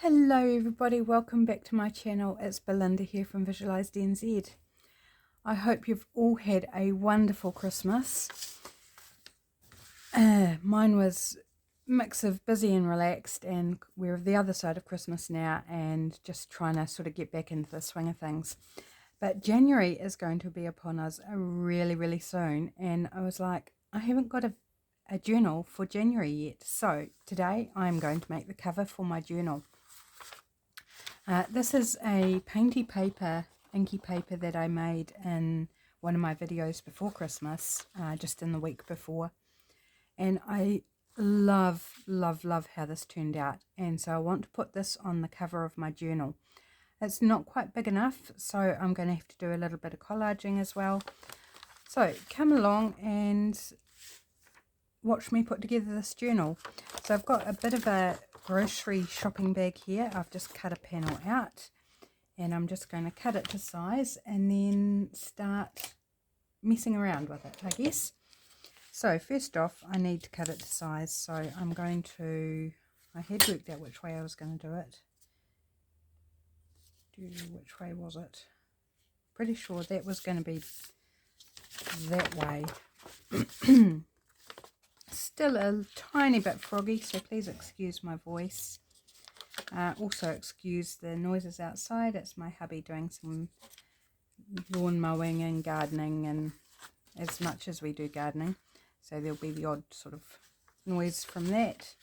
Hello everybody, welcome back to my channel. It's Belinda here from Visualized NZ. I hope you've all had a wonderful Christmas. Mine was a mix of busy and relaxed, and we're the other side of Christmas now and just trying to sort of get back into the swing of things. But January is going to be upon us really soon, and I was like, I haven't got a journal for January yet. So today I'm going to make the cover for my journal. This is a painty paper, inky paper that I made in one of my videos before Christmas, just in the week before. And I love how this turned out. And so I want to put this on the cover of my journal. It's not quite big enough, so I'm going to have to do a little bit of collaging as well. So come along and watch me put together this journal. So I've got a bit of a grocery shopping bag here. I've just cut a panel out and I'm just going to cut it to size and then start messing around with it, I guess. So first off, I need to cut it to size, so I'm going to, I had worked out which way I was going to do it. Which way was it? Pretty sure that was going to be that way. Still a tiny bit froggy, so please excuse my voice. Also excuse the noises outside. It's my hubby doing some lawn mowing and gardening, and as much as we do gardening, so there'll be the odd sort of noise from that.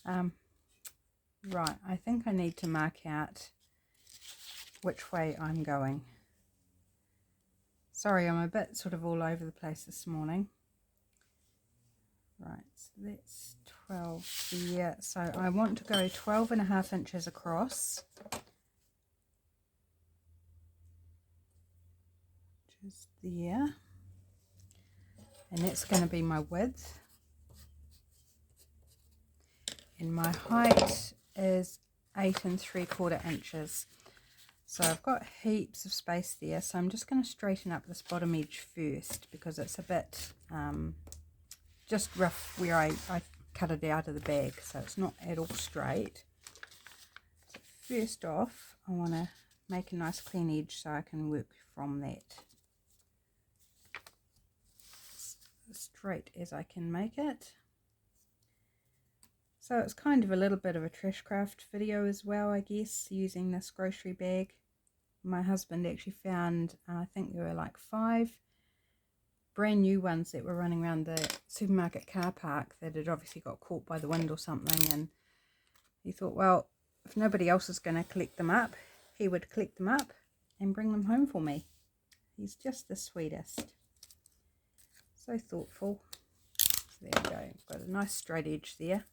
Right, I think I need to mark out which way I'm going. Sorry, I'm a bit sort of all over the place this morning. Right, so that's 12 there. So I want to go 12.5 inches across, which is there, and that's going to be my width. And my height is 8 3/4 inches. So I've got heaps of space there, so I'm just going to straighten up this bottom edge first because it's a bit just rough where I cut it out of the bag, so it's not at all straight. So first off, I want to make a nice clean edge so I can work from that as straight as I can make it. So it's kind of a little bit of a trash craft video as well, I guess, using this grocery bag. My husband actually found, I think there were like 5 brand new ones that were running around the supermarket car park that had obviously got caught by the wind or something, and he thought, well, if nobody else is going to collect them up, he would collect them up and bring them home for me. He's just the sweetest. So thoughtful. So there we go, got a nice straight edge there.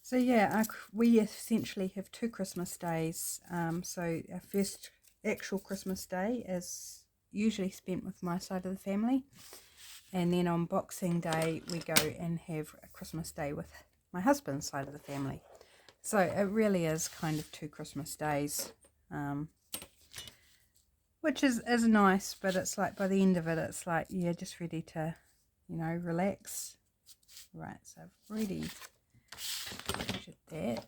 So yeah, we essentially have 2 Christmas days. So our first actual Christmas day is usually spent with my side of the family, and then on Boxing Day we go and have a Christmas day with my husband's side of the family. So it really is kind of 2 Christmas days, which is nice, but it's like by the end of it, it's like you're just ready to, you know, relax. Right, so I've already measured that.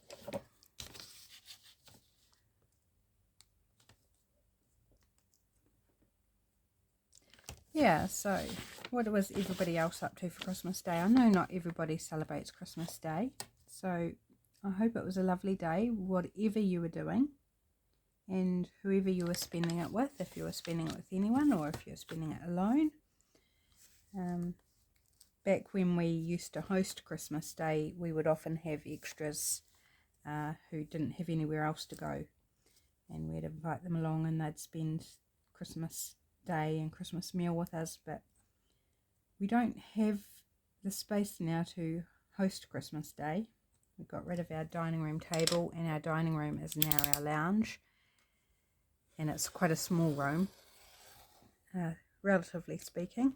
Yeah, so what was everybody else up to for Christmas Day? I know not everybody celebrates Christmas Day, so I hope it was a lovely day, whatever you were doing, and whoever you were spending it with, if you were spending it with anyone or if you're spending it alone. Back when we used to host Christmas Day, we would often have extras who didn't have anywhere else to go, and we'd invite them along and they'd spend Christmas Day and Christmas meal with us, but we don't have the space now to host Christmas Day. We got rid of our dining room table, and our dining room is now our lounge, and it's quite a small room, relatively speaking.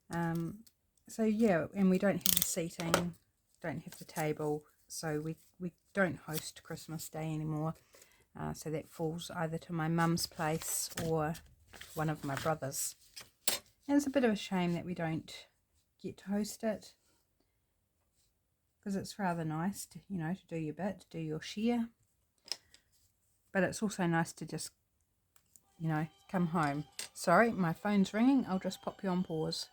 So yeah, and we don't have the seating, don't have the table, so we don't host Christmas Day anymore. So that falls either to my mum's place or one of my brothers. And it's a bit of a shame that we don't get to host it, because it's rather nice to, you know, to do your bit, to do your share. But it's also nice to just, you know, come home. Sorry, my phone's ringing. I'll just pop you on pause.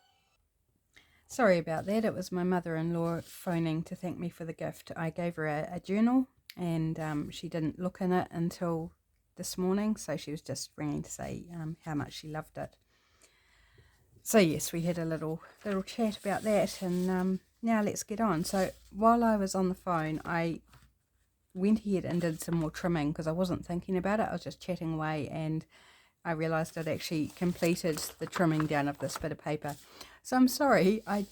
Sorry about that. It was my mother-in-law phoning to thank me for the gift. I gave her a journal, and she didn't look in it until this morning, so she was just ringing to say how much she loved it. So yes, we had a little chat about that, and now let's get on. So while I was on the phone, I went ahead and did some more trimming because I wasn't thinking about it. I was just chatting away, and I realised I'd actually completed the trimming down of this bit of paper. So I'm sorry, I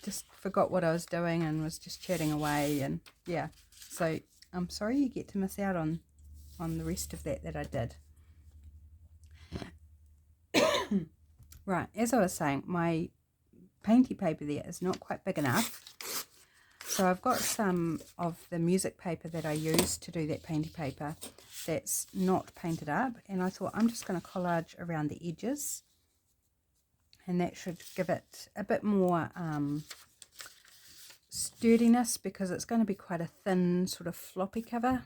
just forgot what I was doing and was just chatting away, and yeah. So I'm sorry you get to miss out on the rest of that I did. Right, as I was saying, my painty paper there is not quite big enough. So I've got some of the music paper that I use to do that painty paper that's not painted up, and I thought I'm just going to collage around the edges, and that should give it a bit more sturdiness, because it's going to be quite a thin sort of floppy cover,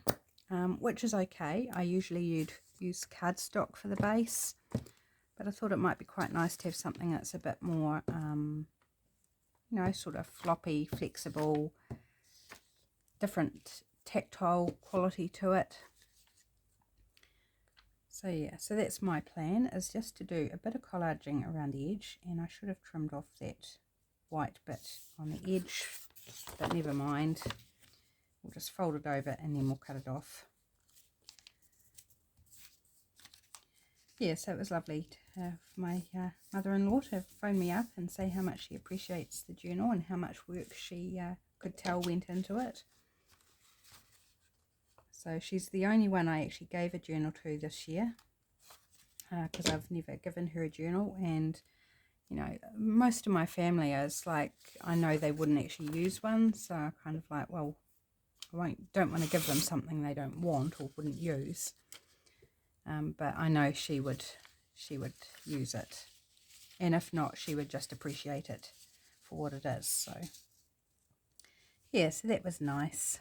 which is okay. I usually use cardstock for the base, but I thought it might be quite nice to have something that's a bit more you know, sort of floppy, flexible, different tactile quality to it. So yeah, so that's my plan, is just to do a bit of collaging around the edge, and I should have trimmed off that white bit on the edge, but never mind. We'll just fold it over and then we'll cut it off. Yeah, so it was lovely to have my mother-in-law to phone me up and say how much she appreciates the journal and how much work she could tell went into it. So she's the only one I actually gave a journal to this year, because I've never given her a journal, and you know, most of my family is like, I know they wouldn't actually use one, so I kind of like, well, don't want to give them something they don't want or wouldn't use. But I know she would use it, and if not, she would just appreciate it for what it is. So yeah, so that was nice.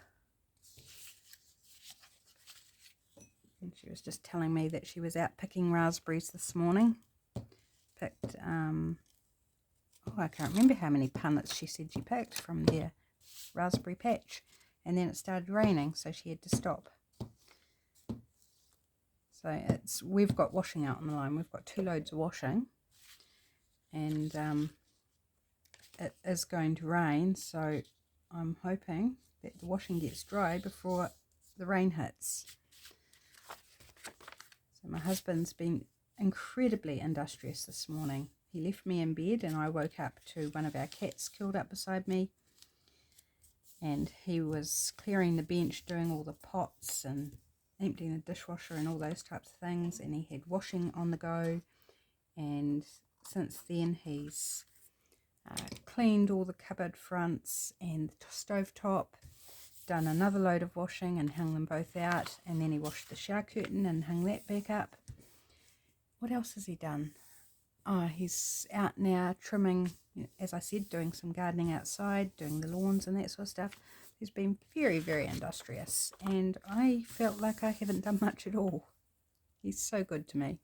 And she was just telling me that she was out picking raspberries this morning. Picked oh, I can't remember how many punnets she said she picked from their raspberry patch, and then it started raining, so she had to stop. So we've got washing out on the line. We've got 2 loads of washing, and it is going to rain, so I'm hoping that the washing gets dry before the rain hits. So my husband's been incredibly industrious this morning. He left me in bed, and I woke up to one of our cats curled up beside me, and he was clearing the bench, doing all the pots and emptying the dishwasher and all those types of things, and he had washing on the go. And since then he's cleaned all the cupboard fronts and the stove top, done another load of washing and hung them both out, and then he washed the shower curtain and hung that back up. What else has he done? Oh, he's out now trimming, as I said, doing some gardening outside, doing the lawns and that sort of stuff. He's been very, very industrious, and I felt like I haven't done much at all. He's so good to me.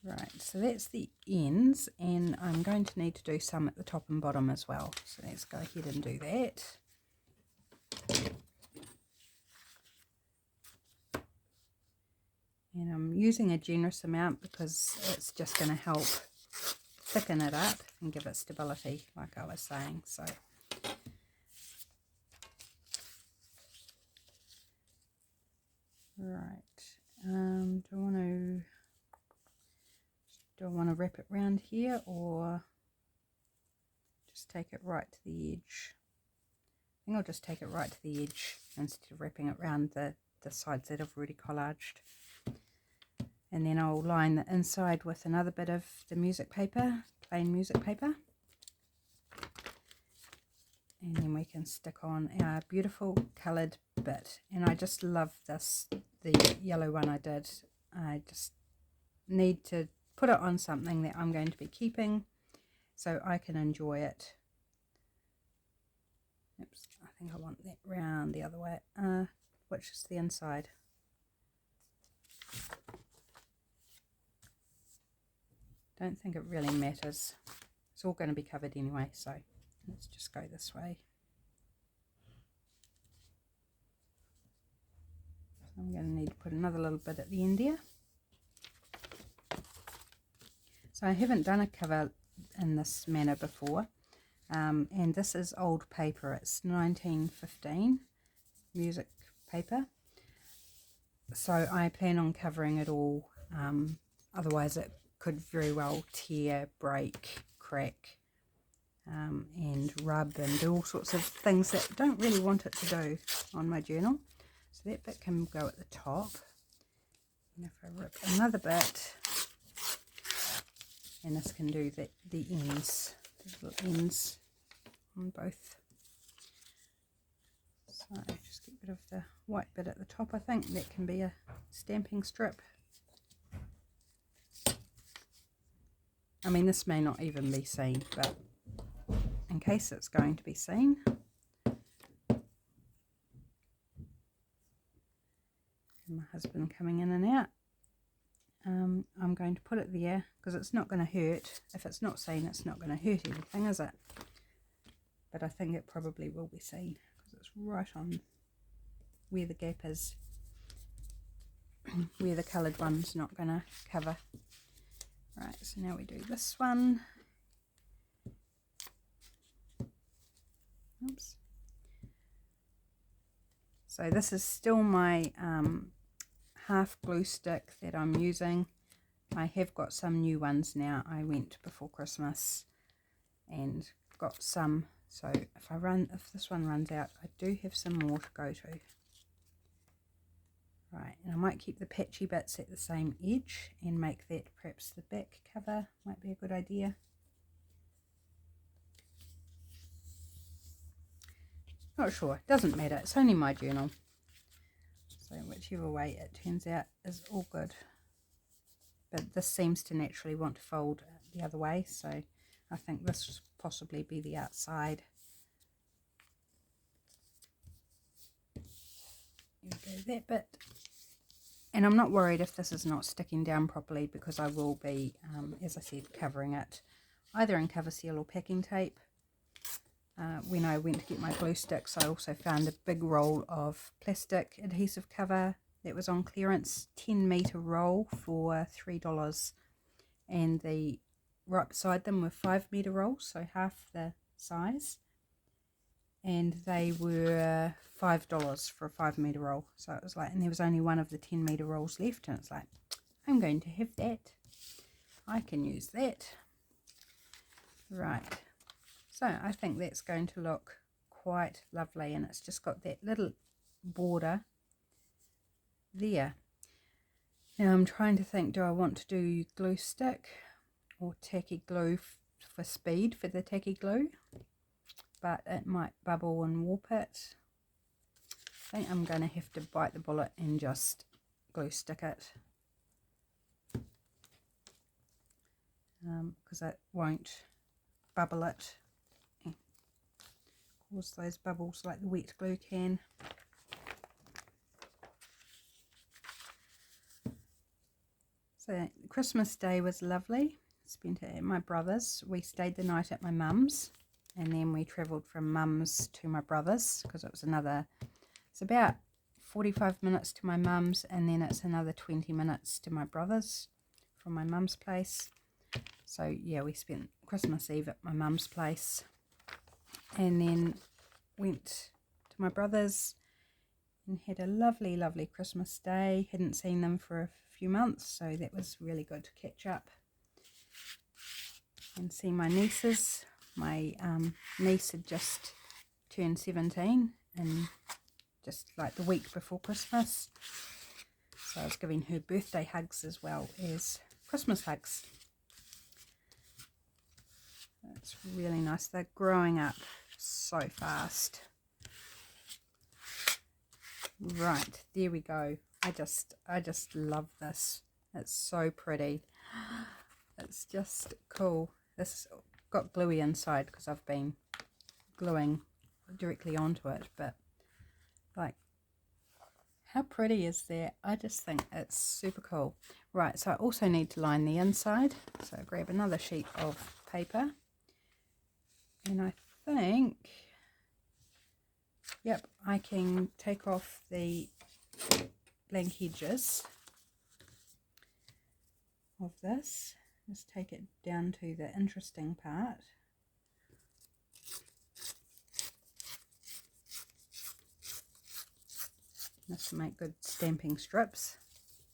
Right, so that's the ends, and I'm going to need to do some at the top and bottom as well. So let's go ahead and do that. And I'm using a generous amount because it's just going to help thicken it up and give it stability, like I was saying. So right, do I want to wrap it round here, or just take it right to the edge? I think I'll just take it right to the edge instead of wrapping it around the sides that I've already collaged. And then I'll line the inside with another bit of the music paper, plain music paper. And then we can stick on our beautiful coloured bit. And I just love this, the yellow one I did. I just need to put it on something that I'm going to be keeping so I can enjoy it Oops, I think I want that round the other way, which is the inside. Don't think it really matters. It's all going to be covered anyway, so let's just go this way. So I'm going to need to put another little bit at the end here. So I haven't done a cover in this manner before, and this is old paper. It's 1915 music paper, so I plan on covering it all, otherwise it could very well tear, break, crack, and rub and do all sorts of things that I don't really want it to do on my journal. So that bit can go at the top, and if I rip another bit, and this can do the ends, the little ends on both. So just get rid of the white bit at the top. I think that can be a stamping strip. I mean, this may not even be seen, but in case it's going to be seen, and my husband coming in and out, I'm going to put it there because it's not going to hurt. If it's not seen, it's not going to hurt anything, is it? But I think it probably will be seen because it's right on where the gap is, where the coloured one's not going to cover. Right, so now we do this one. Oops. So this is still my half glue stick that I'm using. I have got some new ones now. I went before Christmas and got some. So if this one runs out, I do have some more to go to. Right, and I might keep the patchy bits at the same edge and make that perhaps the back cover. Might be a good idea. Not sure, doesn't matter, it's only my journal. So whichever way it turns out is all good. But this seems to naturally want to fold the other way, so I think this will possibly be the outside. There we go, that bit. And I'm not worried if this is not sticking down properly because I will be, as I said, covering it either in cover seal or packing tape. When I went to get my glue sticks, I also found a big roll of plastic adhesive cover that was on clearance, 10-meter roll for $3, and the right beside them were 5-meter rolls, so half the size, and they were $5 for a 5-meter roll. So it was like, and there was only one of the 10-meter rolls left, and it's like, I'm going to have that. I can use that. Right. So I think that's going to look quite lovely, and it's just got that little border there. Now I'm trying to think, do I want to do glue stick or tacky glue for speed for the tacky glue? But it might bubble and warp it. I think I'm going to have to bite the bullet and just glue stick it. Because it won't bubble it. Cause those bubbles like the wet glue can. So Christmas Day was lovely. Spent it at my brother's. We stayed the night at my mum's, and then we travelled from mum's to my brother's because it was it's about 45 minutes to my mum's, and then it's another 20 minutes to my brother's from my mum's place. So yeah, we spent Christmas Eve at my mum's place, and then went to my brother's and had a lovely, lovely Christmas Day. Hadn't seen them for a few months, so that was really good to catch up and see my nieces. My niece had just turned 17, and just like the week before Christmas, so I was giving her birthday hugs as well as Christmas hugs. It's really nice. They're growing up so fast. Right, there we go. I just love this. It's so pretty. It's just cool. This got gluey inside because I've been gluing directly onto it, but like, how pretty is that? I just think it's super cool. Right, so I also need to line the inside, so I grab another sheet of paper, and I think, yep, I can take off the blank edges of this. Just take it down to the interesting part. This will make good stamping strips.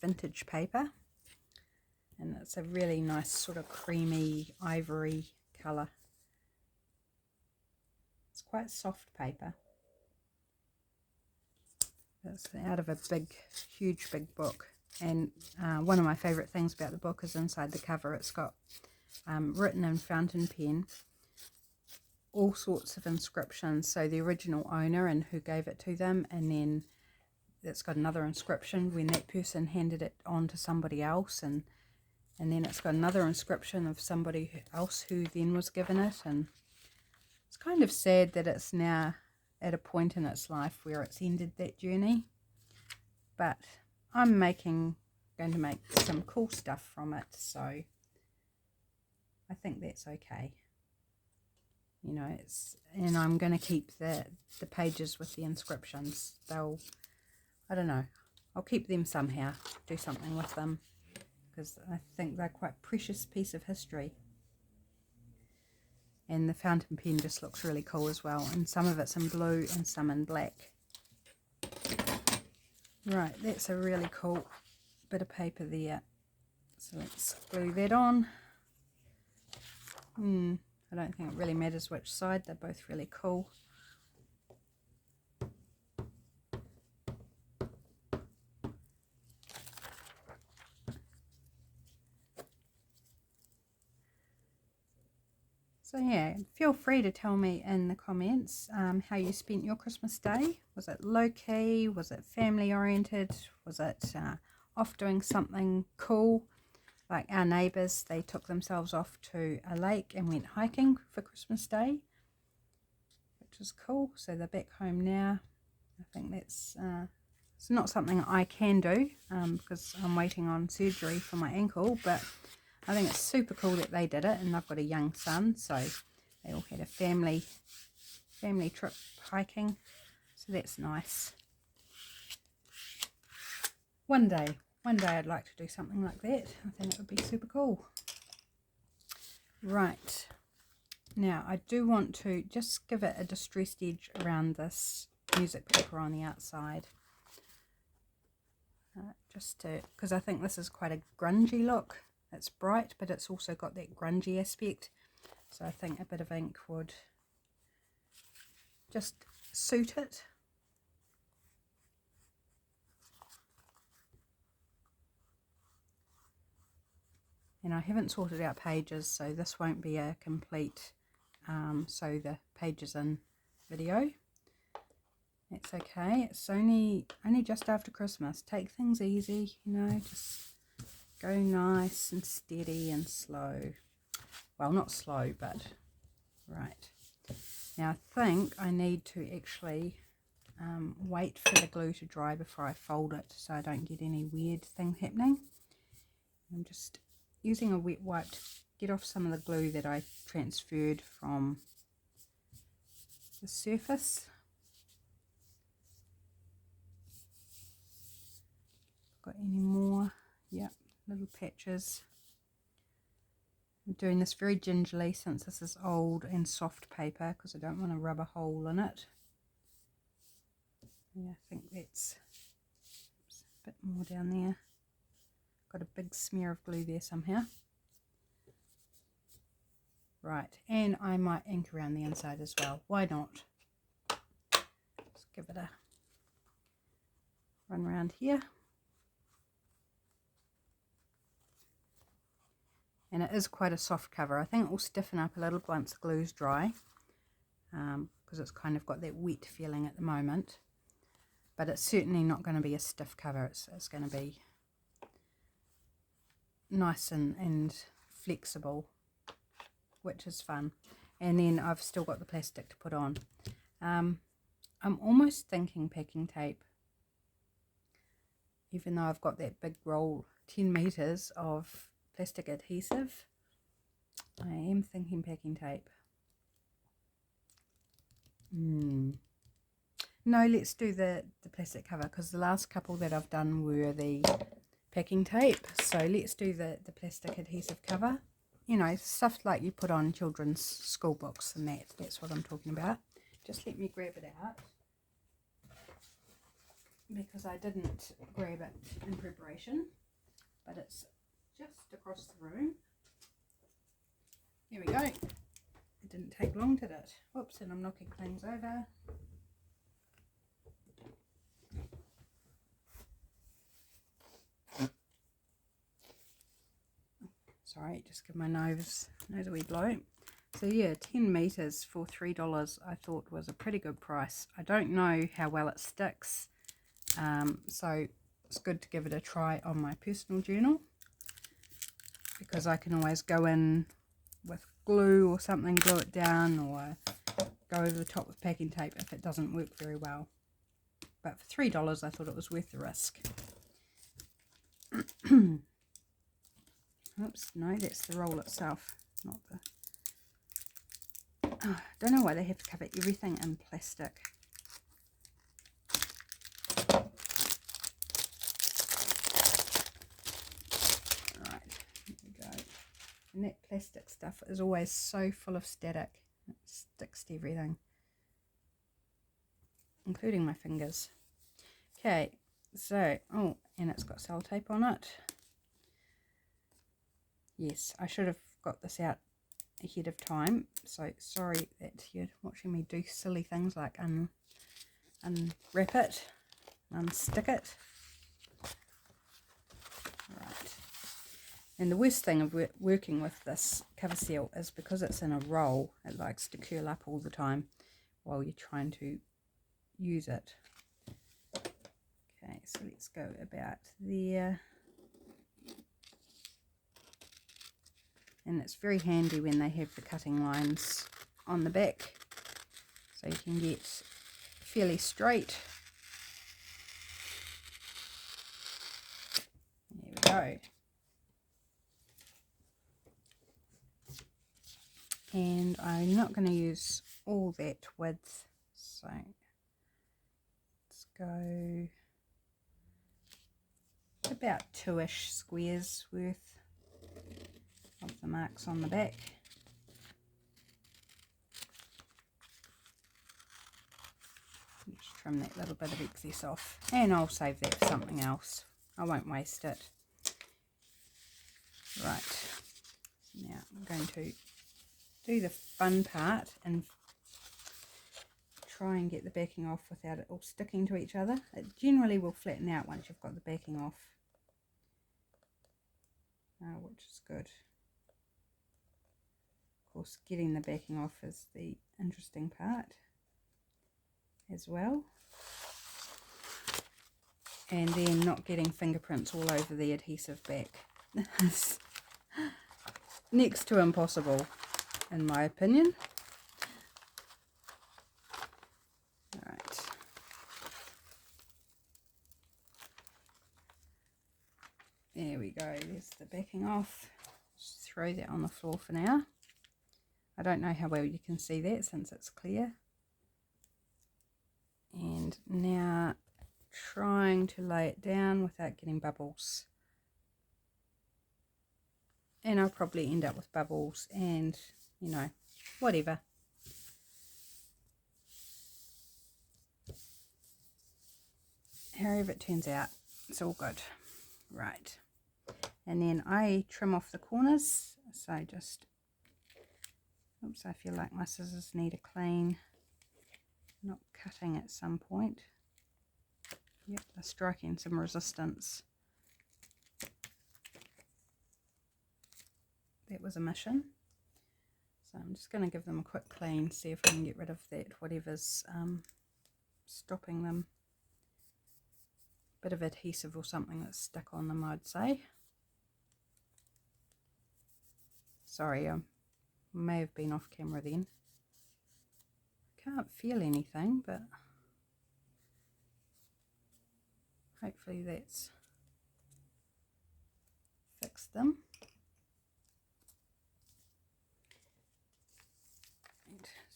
Vintage paper, and it's a really nice sort of creamy ivory colour. It's quite soft paper. It's out of a huge big book, and one of my favourite things about the book is inside the cover it's got written in fountain pen all sorts of inscriptions, so the original owner and who gave it to them, and then it's got another inscription when that person handed it on to somebody else, and then it's got another inscription of somebody else who then was given it. And it's kind of sad that it's now at a point in its life where it's ended that journey, but I'm going to make some cool stuff from it, so I think that's okay. You know, and I'm going to keep the pages with the inscriptions. I don't know, I'll keep them somehow, do something with them, because I think they're quite a precious piece of history. And the fountain pen just looks really cool as well, and some of it's in blue and some in black. Right, that's a really cool bit of paper there, so let's glue that on. I don't think it really matters which side, they're both really cool. So yeah, feel free to tell me in the comments how you spent your Christmas day. Was it low-key? Was it family-oriented? Was it off doing something cool? Like our neighbours, they took themselves off to a lake and went hiking for Christmas Day, which is cool. So they're back home now. I think that's it's not something I can do because I'm waiting on surgery for my ankle, but I think it's super cool that they did it, and I've got a young son, so they all had a family trip hiking, so that's nice. One day I'd like to do something like that. I think it would be super cool. Right, now I do want to just give it a distressed edge around this music paper on the outside, just to, because I think this is quite a grungy look. It's bright, but it's also got that grungy aspect, so I think a bit of ink would just suit it. And I haven't sorted out pages, so this won't be a complete sew the pages in video. That's okay, it's only just after Christmas. Take things easy, you know, just go nice and steady and slow. Well, not slow, but right. Now I think I need to actually wait for the glue to dry before I fold it, so I don't get any weird thing happening. I'm just using a wet wipe to get off some of the glue that I transferred from the surface. Got any more? Yep, little patches. I'm doing this very gingerly since this is old and soft paper, because I don't want to rub a hole in it. Yeah, I think that's a bit more down there. Got a big smear of glue there somehow. Right, and I might ink around the inside as well. Why not? Just give it a run around here. And it is quite a soft cover. I think it will stiffen up a little once the glue's dry, because it's kind of got that wet feeling at the moment. But it's certainly not going to be a stiff cover. It's going to be nice and flexible, which is fun. And then I've still got the plastic to put on. I'm almost thinking packing tape, even though I've got that big roll, 10 meters of plastic adhesive. I am thinking packing tape. No, let's do the plastic cover, because the last couple that I've done were the packing tape. So let's do the plastic adhesive cover. You know, stuff like you put on children's school books and that's what I'm talking about. Just let me grab it out, because I didn't grab it in preparation, but it's just across the room. Here we go. It didn't take long, did it? Whoops, and I'm knocking things over. Sorry, just give my nose a wee blow. So yeah, 10 meters for $3 I thought was a pretty good price. I don't know how well it sticks, so it's good to give it a try on my personal journal, because I can always go in with glue or something, glue it down, or go over the top with packing tape if it doesn't work very well. But for $3 I thought it was worth the risk. Oops, no, that's the roll itself, not the... Oh, don't know why they have to cover everything in plastic. Right, here we go. And that plastic stuff is always so full of static. It sticks to everything, including my fingers. Okay, so, oh, and it's got sellotape on it. Yes, I should have got this out ahead of time, so sorry that you're watching me do silly things like unwrap it, unstick it. Right. And the worst thing of working with this cover seal is because it's in a roll, it likes to curl up all the time while you're trying to use it. Okay, so let's go about there. And it's very handy when they have the cutting lines on the back, so you can get fairly straight. There we go. And I'm not going to use all that width, so let's go about 2-ish squares worth of the marks on the back. Just trim that little bit of excess off, and I'll save that for something else. I won't waste it. Right, now I'm going to do the fun part and try and get the backing off without it all sticking to each other. It generally will flatten out once you've got the backing off, which is good. Of course, getting the backing off is the interesting part as well, and then not getting fingerprints all over the adhesive back. It's next to impossible, in my opinion. Right. There we go, there's the backing off. Just throw that on the floor for now. I don't know how well you can see that since it's clear. And now trying to lay it down without getting bubbles. And I'll probably end up with bubbles and, you know, whatever. However it turns out, it's all good. Right. And then I trim off the corners. So just, oops, I feel like my scissors need a clean, not cutting at some point. Yep, they're striking some resistance. That was a mission. So I'm just going to give them a quick clean, see if I can get rid of that, whatever's stopping them. Bit of adhesive or something that's stuck on them, I'd say. Sorry, I may have been off camera then. can't feel anything, but hopefully that's fixed them.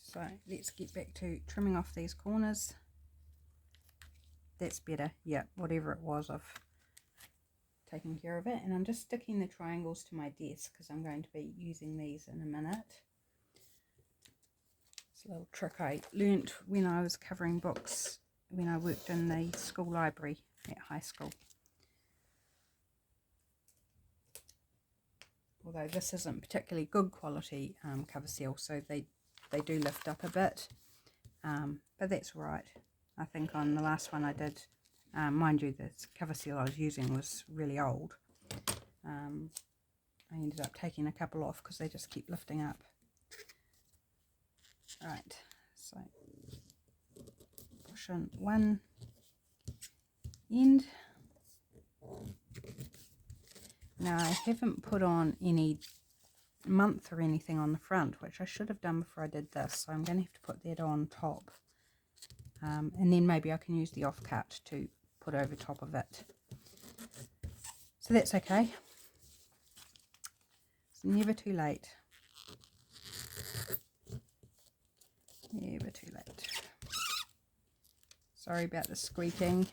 So let's get back to trimming off these corners. That's better. Yeah, whatever it was, I've taken care of it. And I'm just sticking the triangles to my desk because I'm going to be using these in a minute. It's a little trick I learnt when I was covering books when I worked in the school library at high school. Although this isn't particularly good quality cover seal, so they do lift up a bit, but that's right. I think on the last one I did, mind you, the cover seal I was using was really old. I ended up taking a couple off because they just keep lifting up. Right, so push in one end. Now I haven't put on any month or anything on the front, which I should have done before I did this, so I'm going to have to put that on top, and then maybe I can use the offcut to put over top of it, so that's okay. It's never too late, never too late. Sorry about the squeaking.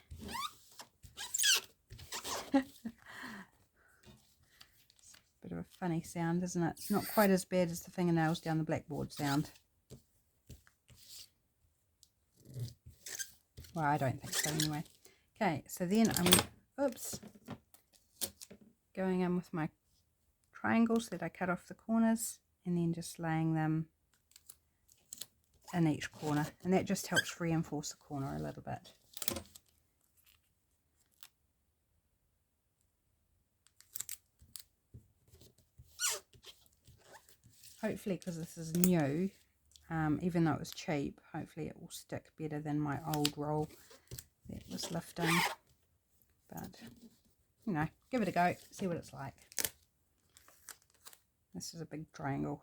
Bit of a funny sound, isn't it? It's not quite as bad as the fingernails down the blackboard sound. Well, I don't think so anyway. Okay, so then I'm going in with my triangles that I cut off the corners and then just laying them in each corner, and that just helps reinforce the corner a little bit. Hopefully, because this is new, even though it was cheap, hopefully it will stick better than my old roll that was lifting. But, you know, give it a go, see what it's like. This is a big triangle.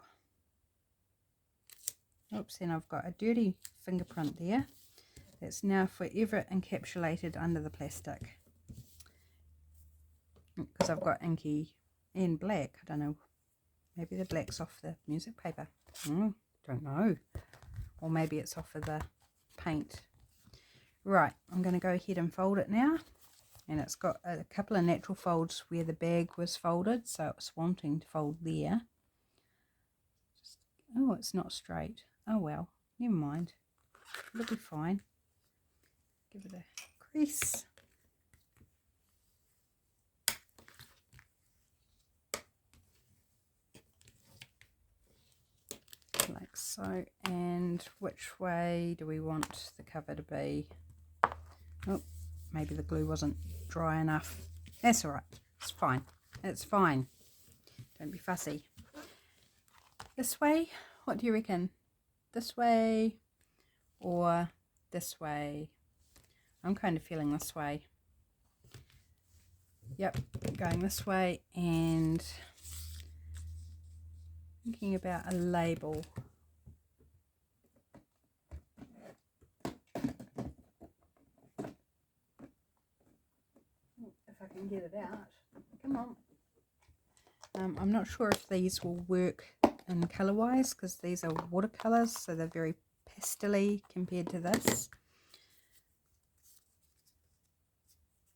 Oops, and I've got a dirty fingerprint there. That's now forever encapsulated under the plastic. Because I've got inky and black. I don't know. Maybe the black's off the music paper. Don't know. Or maybe it's off of the paint. Right, I'm going to go ahead and fold it now. And it's got a couple of natural folds where the bag was folded, so it's wanting to fold there. Oh, it's not straight. Oh well, never mind. It'll be fine. Give it a crease. Like so. And which way do we want the cover to be? Oh, maybe the glue wasn't dry enough. That's alright. It's fine. It's fine. Don't be fussy. This way? What do you reckon? This way or this way? I'm kind of feeling this way. Yep, going this way, and thinking about a label. If I can get it out. Come on. I'm not sure if these will work in colour wise because these are watercolours, so they're very pastel-y compared to this.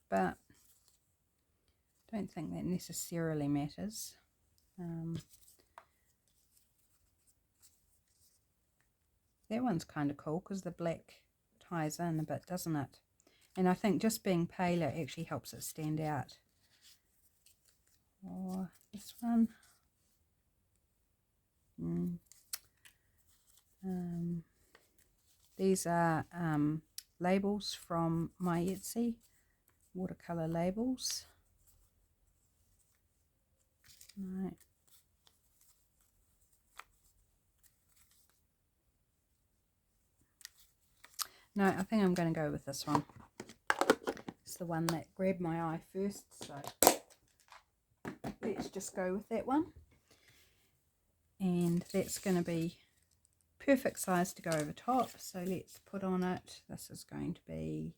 But I don't think that necessarily matters. That one's kind of cool because the black ties in a bit, doesn't it? And I think just being paler actually helps it stand out. Or this one. These are labels from my Etsy, watercolor labels. Right. No, I think I'm going to go with this one. It's the one that grabbed my eye first, so let's just go with that one. And that's going to be perfect size to go over top. So let's put on it. This is going to be,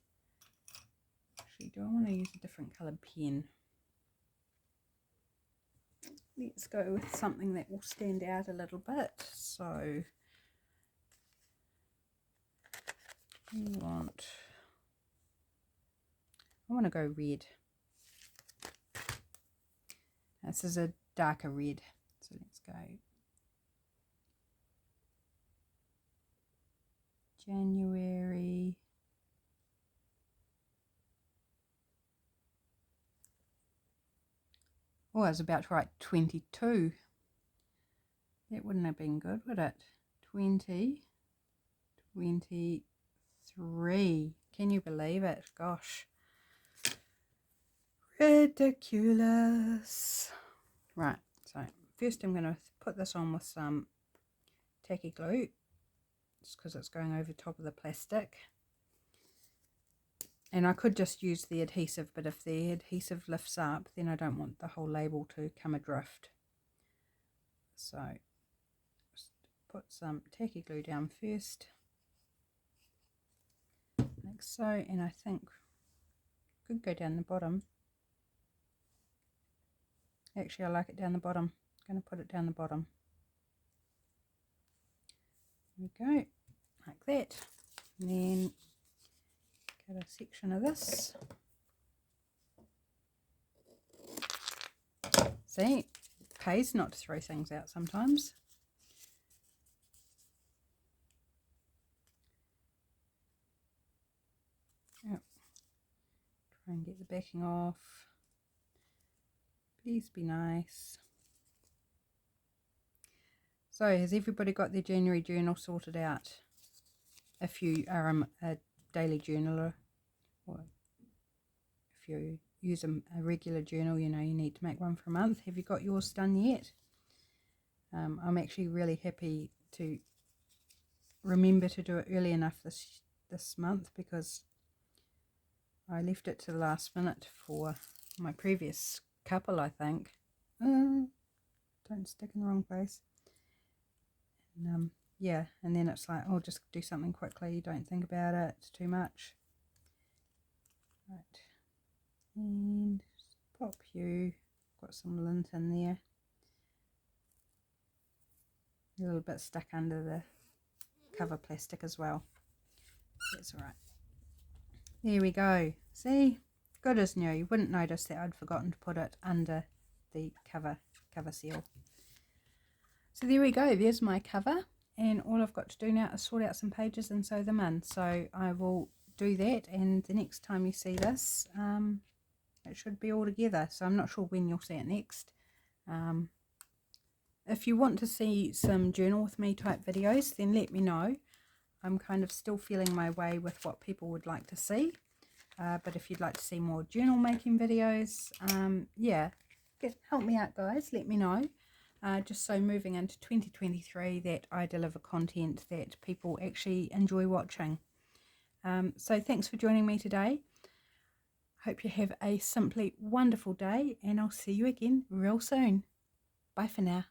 actually, do I want to use a different coloured pen? Let's go with something that will stand out a little bit. So I want to go red. This is a darker red, so let's go January. Oh, I was about to write 22. That wouldn't have been good, would it? 23. Can you believe it? Gosh. Ridiculous. Right, so first I'm going to put this on with some tacky glue, just because it's going over top of the plastic. And I could just use the adhesive, but if the adhesive lifts up, then I don't want the whole label to come adrift. So just put some tacky glue down first, like so, and I think could go down the bottom. Actually, I like it down the bottom. I'm going to put it down the bottom. There we go, like that. And then cut a section of this. See, it pays not to throw things out sometimes. Yep. Try and get the backing off. Please be nice. So, has everybody got their January journal sorted out? If you are a daily journaler, or if you use a regular journal, you know you need to make one for a month. Have you got yours done yet? I'm actually really happy to remember to do it early enough this month, because I left it to the last minute for my previous couple, I think. Don't stick in the wrong place. And yeah, and then it's like, oh, just do something quickly, don't think about it too much. Right, and pop you, got some lint in there, a little bit stuck under the cover plastic as well. That's all right. There we go. See, good as new. You wouldn't notice that I'd forgotten to put it under the cover seal. So there we go, there's my cover, and all I've got to do now is sort out some pages and sew them in. So I will do that, and the next time you see this, it should be all together. So I'm not sure when you'll see it next. If you want to see some journal with me type videos, then let me know. I'm kind of still feeling my way with what people would like to see. But if you'd like to see more journal making videos, yeah, help me out, guys, let me know. Just so moving into 2023 that I deliver content that people actually enjoy watching. So thanks for joining me today. Hope you have a simply wonderful day, and I'll see you again real soon. Bye for now.